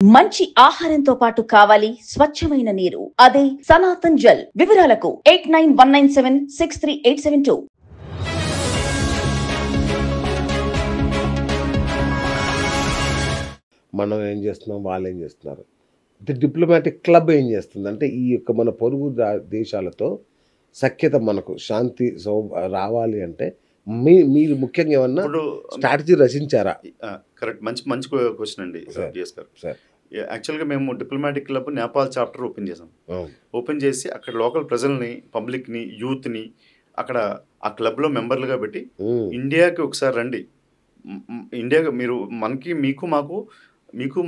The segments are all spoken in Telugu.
మంచి ఆహారంతో పాటు కావాలి స్వచ్ఛమైన నీరు. అదే సనాతన్ జల్. వివరాలకు 8919763872. మనం ఏం చేస్తున్నాం, వాళ్ళు ఏం చేస్తున్నారు. ది డిప్లొమాటిక్ క్లబ్ ఏం చేస్తుంది అంటే ఈ యొక్క మన పొరుగు దేశాలతో సఖ్యత, మనకు శాంతి రావాలి అంటే మీరు ముఖ్యంగా ఏమన్నా స్ట్రాటజీ రచించారా? కరెక్ట్, మంచి మంచి క్వశ్చన్ అండి డిఎస్ గారు. యాక్చువల్గా మేము diplomatic club Nepal chapter open చేసాం. ఓపెన్ చేసి అక్కడ లోకల్ ప్రజల్ని, పబ్లిక్ని, యూత్ని అక్కడ ఆ క్లబ్లో మెంబర్లుగా పెట్టి ఇండియాకి ఒకసారి రండి, ఇండియా మీరు మనకి మీకు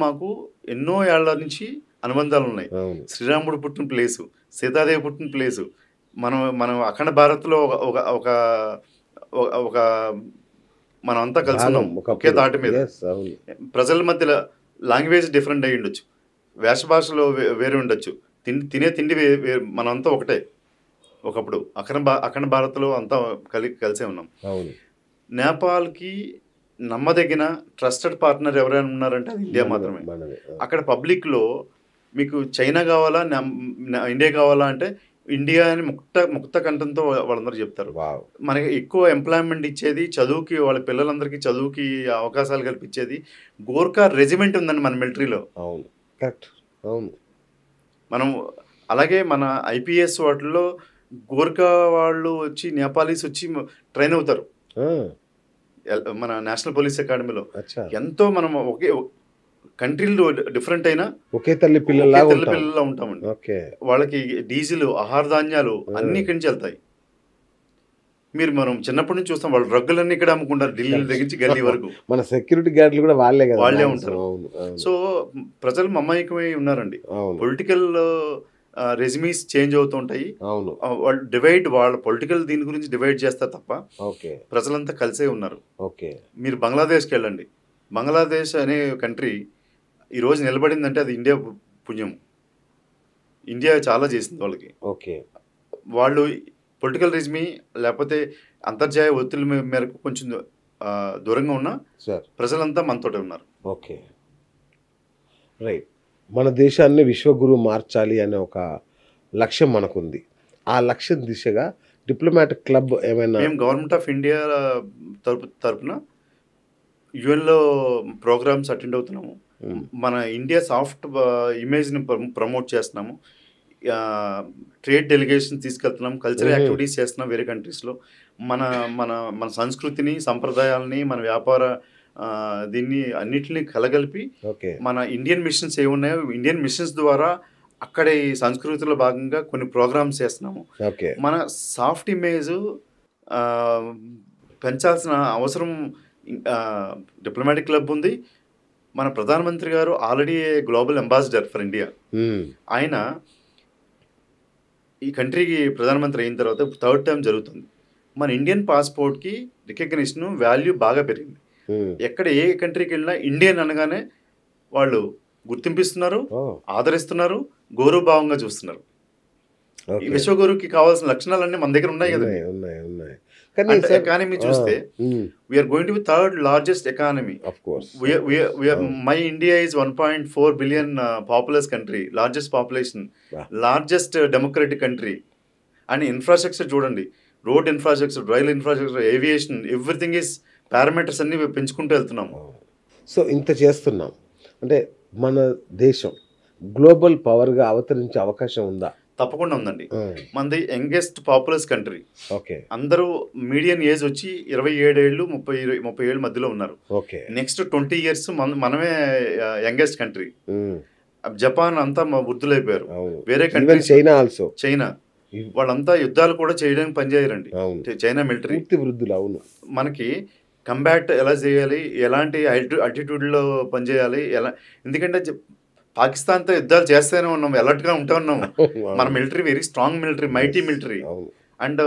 మాకు ఎన్నో ఏళ్ల నుంచి అనుబంధాలు ఉన్నాయి. శ్రీరాముడు పుట్టిన ప్లేసు, సీతాదేవి పుట్టిన ప్లేసు, మనం అఖండ భారత్లో ఒక ఒక మనం అంతా కలిసి ఉన్నాం ఒకే తాటి మీద. ప్రజల మధ్యలో లాంగ్వేజ్ డిఫరెంట్ అయ్యి ఉండొచ్చు, వేష భాషలో వేరే ఉండొచ్చు, తినే తిండి మనంతా ఒకటే. ఒకప్పుడు అఖండ భారత్లో అంతా కలిసే ఉన్నాం. నేపాల్కి నమ్మదగిన ట్రస్టెడ్ పార్ట్నర్ ఎవరైనా ఉన్నారంటే అది ఇండియా మాత్రమే. అక్కడ పబ్లిక్లో మీకు చైనా కావాలా, ఇండియా కావాలా అంటే ఇండియా అని ముక్త కంఠంతో వాళ్ళందరూ చెప్తారు. మనకి ఎక్కువ ఎంప్లాయ్మెంట్ ఇచ్చేది, చదువుకి వాళ్ళ పిల్లలందరికీ చదువుకి అవకాశాలు కల్పించేది గోర్ఖా రెజిమెంట్ ఉందండి మన మిలిటరీలో. అవును, కరెక్ట్. అవును, మనం అలాగే మన ఐపీఎస్ వాటిల్లో గోర్ఖా వాళ్ళు వచ్చి, నేపాలీస్ వచ్చి ట్రైన్ అవుతారు మన నేషనల్ పోలీస్ అకాడమీలో. ఎంతో మనం ఒకే కంట్రీలు డిఫరెంట్ అయినా ఒకే తల్లి పిల్లల్లా ఉంటామండి. వాళ్ళకి డీజిల్, ఆహార ధాన్యాలు అన్ని ఇక్కడి నుంచి వెళ్తాయి. మనం చిన్నప్పటి నుంచి చూస్తాం, వాళ్ళు డ్రగ్గులన్నీ ఇక్కడ అమ్ముకుంటారు, ఢిల్లీ దగ్గర గల్లీ వరకు. మన సెక్యూరిటీ గార్డులు కూడా వాళ్ళే ఉంటారు. సో ప్రజలు మమ్మాయికమై ఉన్నారండి. పొలిటికల్ రెజ్యూమీస్ చేంజ్ అవుతూ ఉంటాయి. వాళ్ళు వాళ్ళ పొలిటికల్ దీని గురించి డివైడ్ చేస్తారు తప్ప ప్రజలంతా కలిసే ఉన్నారు. మీరు బంగ్లాదేశ్కి వెళ్ళండి, బంగ్లాదేశ్ అనే కంట్రీ ఈరోజు నిలబడిందంటే అది ఇండియా పుణ్యం. ఇండియా చాలా చేసింది వాళ్ళకి. వాళ్ళు పొలిటికల్ రెజ్యూమీ లేకపోతే అంతర్జాతీయ ఒత్తిడి మేరకు కొంచెం దూరంగా ఉన్న ప్రజలంతా మనతోటే ఉన్నారు. రైట్. మన దేశాన్ని విశ్వగురు మార్చాలి అనే ఒక లక్ష్యం మనకుంది. ఆ లక్ష్యం దిశగా డిప్లొమాటిక్ క్లబ్ ఏమైనా? మేము గవర్నమెంట్ ఆఫ్ ఇండియా తరపున యుఎన్లో ప్రోగ్రామ్స్ అటెండ్ అవుతున్నాము. మన ఇండియా సాఫ్ట్ ఇమేజ్ని ప్రమోట్ చేస్తున్నాము. ట్రేడ్ డెలిగేషన్ తీసుకెళ్తున్నాం, కల్చరల్ యాక్టివిటీస్ చేస్తున్నాం వేరే కంట్రీస్లో. మన మన మన సంస్కృతిని, సంప్రదాయాలని, మన వ్యాపార దీన్ని అన్నిటిని కలగలిపి మన ఇండియన్ మిషన్స్ ఏమున్నాయో ఇండియన్ మిషన్స్ ద్వారా అక్కడ ఈ సంస్కృతిలో భాగంగా కొన్ని ప్రోగ్రామ్స్ చేస్తున్నాము. మన సాఫ్ట్ ఇమేజ్ పెంచాల్సిన అవసరం డిప్లొమాటిక్ క్లబ్ ఉంది. మన ప్రధానమంత్రి గారు already global ambassador for India. ఆయన ఈ కంట్రీకి ప్రధానమంత్రి అయిన తర్వాత థర్డ్ టైం జరుగుతుంది. మన ఇండియన్ పాస్పోర్ట్కి రికగ్నిషన్ వాల్యూ బాగా పెరిగింది. ఎక్కడ ఏ కంట్రీకి వెళ్ళినా ఇండియన్ అనగానే వాళ్ళు గుర్తింపిస్తున్నారు, ఆదరిస్తున్నారు, గౌరవభావంగా చూస్తున్నారు. విశ్వగురుకి కావాల్సిన లక్షణాలన్నీ మన దగ్గర ఉన్నాయి కదా. ఎకానమీ చూస్తే we are going to be third largest economy. My India is 1.4 billion populous country, largest population, largest democratic country. And infrastructure చూడండి, road infrastructure, rail infrastructure, aviation, everything is parameters అన్ని పెంచుకుంటూ వెళ్తున్నాము. సో ఇంత చేస్తున్నాం అంటే మన దేశం గ్లోబల్ పవర్గా అవతరించే అవకాశం ఉందా? తప్పకుండా ఉందండి. మనది యంగెస్ట్ పాపులస్ కంట్రీ. అందరూ మీడియన్ ఏజ్ వచ్చి 27 ఏళ్ళు 30 ఏళ్ళ మధ్యలో ఉన్నారు. నెక్స్ట్ 20 years మనమే యంగెస్ట్ కంట్రీ. జపాన్ అంతా వృద్ధులైపోయారు. వేరే కంట్రీ చైనా వాళ్ళంతా యుద్ధాలు కూడా చేయడానికి పనిచేయరండి. చైనా మిలిటరీ వృద్ధులు. అవును. మనకి కంబాట్ ఎలా చేయాలి, ఎలాంటి అటిట్యూడ్లో పనిచేయాలి, ఎందుకంటే పాకిస్తాన్తో యుద్ధాలు చేస్తూనే ఉన్నాము, అలర్ట్గా ఉంటూ ఉన్నాము. మన military very strong military, mighty military. And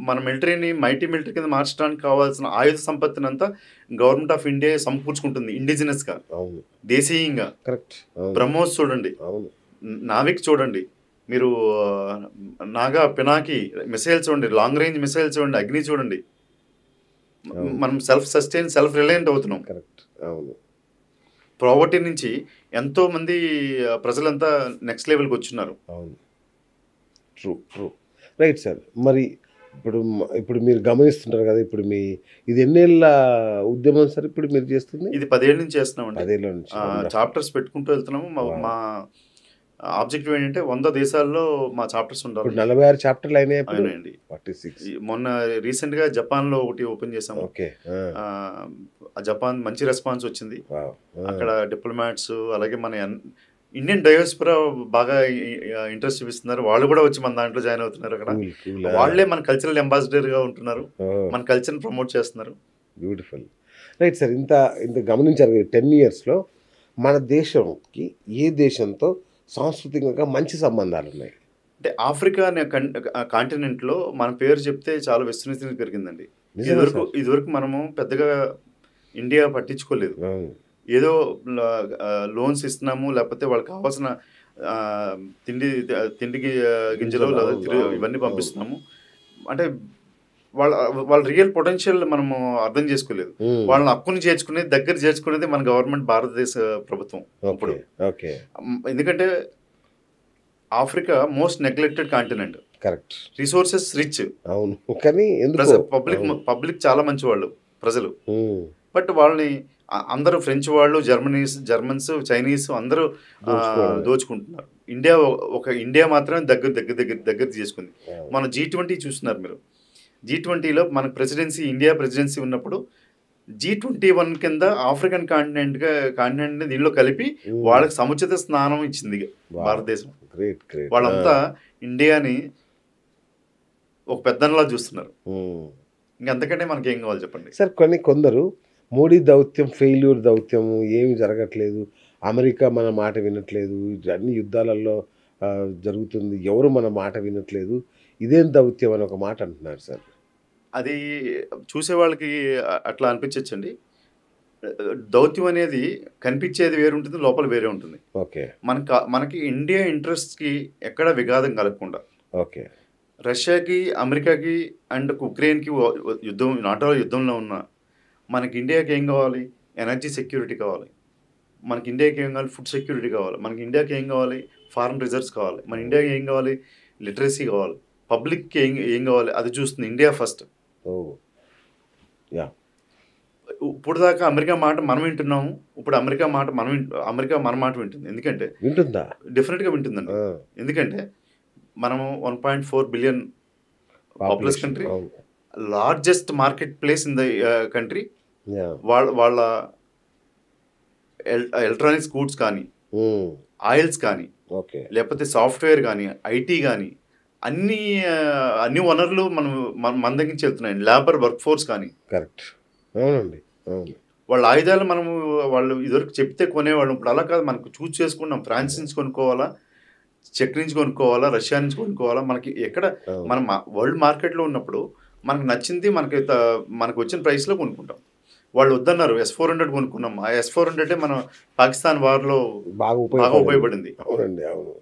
మన మిలిటరీని మైటీ మిలిటరీ కింద మార్చడానికి కావాల్సిన ఆయుధ సంపత్తిని అంతా గవర్నమెంట్ ఆఫ్ ఇండియా సమకూర్చుకుంటుంది ఇండిజినస్గా, దేశీయంగా. బ్రహ్మోస్ చూడండి, నావిక్ చూడండి, మీరు నాగా పినాకి మిసైల్స్ చూడండి, లాంగ్ రేంజ్ మిసైల్స్ చూడండి, అగ్ని చూడండి. మనం సెల్ఫ్ సస్టైన్, సెల్ఫ్ రిలయంట్ అవుతున్నాం. ప్రావర్టీ నుంచి ఎంతోమంది ప్రజలంతా నెక్స్ట్ లెవెల్కి వచ్చున్నారు. అవును, ట్రూ రైట్ సార్. మరి ఇప్పుడు మీరు గమనిస్తుంటారు కదా, ఇప్పుడు ఇది ఎన్నేళ్ళ ఉద్యమం సార్ ఇప్పుడు మీరు చేస్తుంది? ఇది 10 ఏళ్ళ నుంచి చేస్తున్నామండి. 10 ఏళ్ళ నుంచి చాప్టర్స్ పెట్టుకుంటూ వెళ్తున్నాము. మా ఆబ్జెక్టివ్ ఏంటంటే 100 దేశాల్లో మా చాప్టర్స్ ఉండాలి. 46 చాప్టర్లు అయినాయండి. 46. మొన్న రీసెంట్గా జపాన్లో ఒకటి ఓపెన్ చేసాము. ఓకే. జపాన్ మంచి రెస్పాన్స్ వచ్చింది. అక్కడ డిప్లొమాట్స్ అలాగే మన ఇండియన్ డయాస్పోరా బాగా ఇంట్రెస్ట్ చూపిస్తున్నారు. వాళ్ళు కూడా వచ్చి మన దాంట్లో జాయిన్ అవుతున్నారు. అక్కడ వాళ్ళే మన కల్చరల్ అంబాసిడర్గా ఉంటున్నారు, మన కల్చర్ని ప్రమోట్ చేస్తున్నారు. బ్యూటిఫుల్. Right sir. ఇంత గమనించారు 10 ఇయర్స్లో మన దేశంకి ఏ దేశంతో సాంస్కృతికంగా మంచి సంబంధాలు ఉన్నాయి? అంటే ఆఫ్రికా అనే కాంటినెంట్లో మన పేరు చెప్తే చాలా విస్తృతి పెరిగిందండి. ఇదివరకు మనము పెద్దగా ఇండియా పట్టించుకోలేదు. ఏదో లోన్స్ ఇస్తున్నాము, లేకపోతే వాళ్ళకి కావాల్సిన తిండికి గింజలు ఇవన్నీ పంపిస్తున్నాము. అంటే వాళ్ళ రియల్ పొటెన్షియల్ మనము అర్థం చేసుకోలేదు. వాళ్ళని హక్కుని చేర్చుకునేది మన గవర్నమెంట్, భారతదేశ ప్రభుత్వం ఇప్పుడు. ఎందుకంటే Africa most neglected continent. Correct. Resources rich. అవును, కానీ పబ్లిక్ చాలా మంచి వాళ్ళు ప్రజలు. బట్ వాళ్ళని అందరూ ఫ్రెంచ్ వాళ్ళు, జర్మన్స్, చైనీస్ అందరూ దోచుకుంటున్నారు. ఇండియా మాత్రమే దగ్గర చేసుకుంది. మన G20 చూస్తున్నారు మీరు. G20లో మన ఇండియా ప్రెసిడెన్సీ ఉన్నప్పుడు G21 కింద ఆఫ్రికన్ కాంటినెంట్ దీనిలో కలిపి వాళ్ళకి సముచిత స్నానం ఇచ్చింది భారతదేశం. వాళ్ళంతా ఇండియాని ఒక పెద్దలా చూస్తున్నారు. ఇంకంతకంటే మనకి ఏం కావాలి చెప్పండి సార్. కొందరు మోడీ దౌత్యం ఫెయిల్యూర్ దౌత్యం, ఏమి జరగట్లేదు, అమెరికా మన మాట వినట్లేదు, అన్ని యుద్ధాలలో జరుగుతుంది, ఎవరు మన మాట వినట్లేదు, ఇదేం దౌత్యం అని ఒక మాట అంటున్నారు సార్. అది చూసే వాళ్ళకి అట్లా అనిపించచ్చండి. దౌత్యం అనేది కనిపించేది వేరు ఉంటుంది, లోపల వేరే ఉంటుంది. ఓకే. మనకి ఇండియా ఇంట్రెస్ట్కి ఎక్కడ విఘాతం కలగకుండా, ఓకే, రష్యాకి, అమెరికాకి అండ్ ఉక్రెయిన్కి యుద్ధంలో ఉన్న మనకి ఇండియాకి ఏం కావాలి? ఎనర్జీ సెక్యూరిటీ కావాలి. మనకి ఇండియాకి ఏం కావాలి? ఫుడ్ సెక్యూరిటీ కావాలి. మనకి ఇండియాకి ఏం కావాలి? ఫారెన్ రిజర్వ్స్ కావాలి. మన ఇండియాకి ఏం కావాలి? లిటరసీ కావాలి. పబ్లిక్కి ఏం కావాలి? అది చూస్తుంది ఇండియా ఫస్ట్. ఇప్పుడు దాకా అమెరికా మాట మనం వింటున్నాము. ఇప్పుడు అమెరికా మన మాట వింటుంది. ఎందుకంటే వింటుందా? డెఫినెట్గా వింటుందండి. ఎందుకంటే మనము 1.4 billion populous country, largest market place in the country. వాళ్ళ ఎలక్ట్రానిక్స్ గూడ్స్ కానీ, ఆయిల్స్ కానీ, లేకపోతే సాఫ్ట్వేర్ కానీ, ఐటీ కానీ, అన్ని వనరులు మన దగ్గర వెళ్తున్నాయి. లేబర్ వర్క్ ఫోర్స్ కానీ. కరెక్ట్. అవునండి. వాళ్ళ ఆయుధాలు వాళ్ళు ఇదివరకు చెప్తే కొనేవాళ్ళు. ఇప్పుడు అలా కాదు, మనకు చూస్ చేసుకున్నాం. ఫ్రాన్స్ నుంచి కొనుక్కోవాలా, చెక్ నుంచి కొనుక్కోవాలా, రష్యా నుంచి కొనుక్కోవాలా. మనకి ఎక్కడ మనం వరల్డ్ మార్కెట్లో ఉన్నప్పుడు మనకు నచ్చింది మనకు వచ్చిన ప్రైస్లో కొనుక్కుంటాం. వాళ్ళు వద్దన్నారు, S-400 కొనుక్కున్నాం. ఆ S-400 మన పాకిస్తాన్ వార్లో బాగా ఉపయోగపడింది. అవునండి, అవును.